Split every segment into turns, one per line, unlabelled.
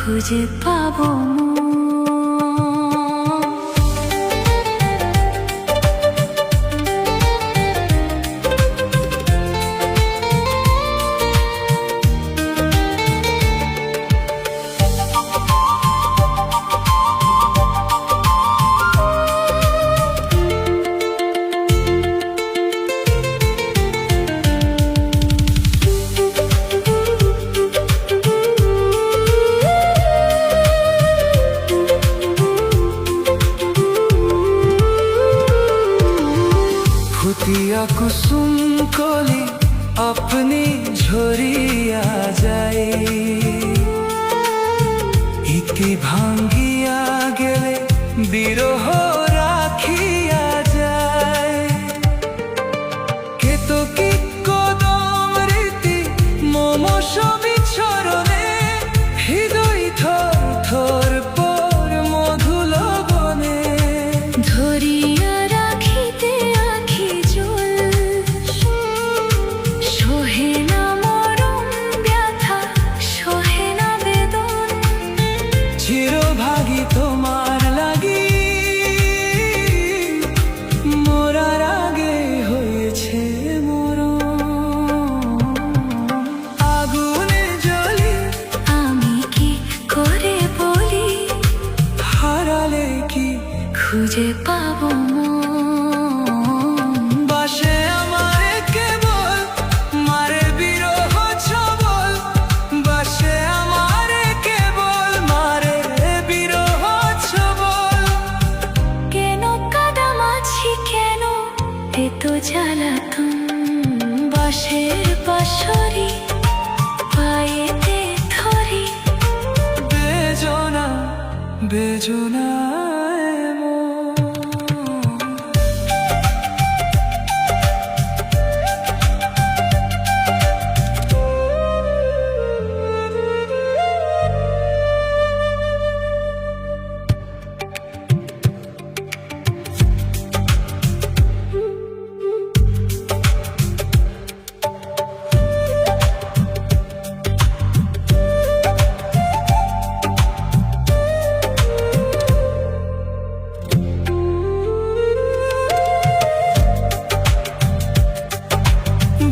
খুঁজে পাবো
फुटिया कुसुम कली अपनी झरिया जाए इति भांगिया गेले बिरह राखिया जाए के तो कि कदम रीति मम सभी चरणे हृदय थर थर पर मधुल बने
ধরিয়া রাখিতে আখি জল সহে না মরণ ব্যথা সহে না বেদন
চিরভাগী তোমার লাগি মোরার আগে হয়েছে মরণ আগুনে জ্বলি
আমি কি করে বলি
হারালে কি
খুঁজে পাবো
বাসে আমারে কেবল মারে বিরহ ছবল বাসে আমারে কেবল মারে বিরহ ছবল
কেন কাদামাছি কেন এত জ্বালাতন বাঁশের বাঁশরি পায়েতে ধরি
বেজনা বেজনা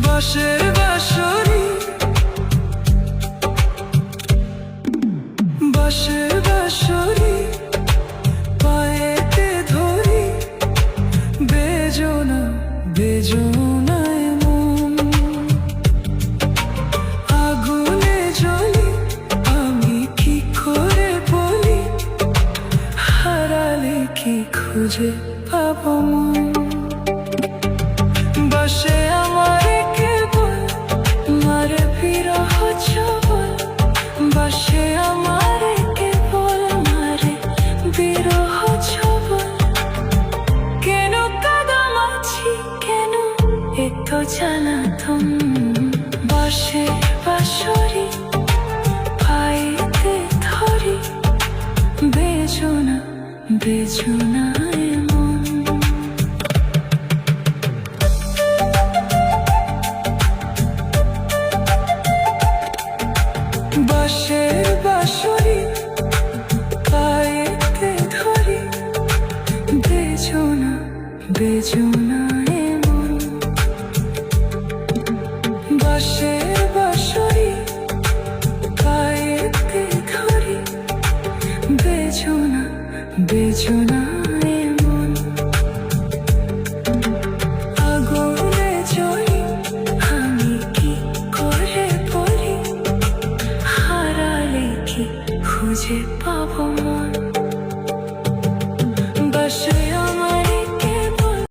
বাঁশের বাঁশরি বাঁশের বাঁশরি পায়েতে ধরি বেজনা বেজনায় মন আগুনে জ্বলি আমি কি করে বলি হারালে কি খুঁজে পাবো মন বাসে আমারে কেবল মারে বিরহ ছবল বাসে আমারে কেবল মারে বিরহ ছবল কেন কাদামাছি কেন এত জ্বালাতন বাসে বাঁশরি পায়েতে ধরি বেজনা বেজনায় মন বাঁশের বাঁশরি পায়েতে ধরি বেজনা বেজনায় মন বাঁশের বাঁশরি পায়েতে ধরি বেজনা বেজনায় মন আগুনে জ্বলি আমি কি করে বলি হারালে কি খুঁজে পাবো মন।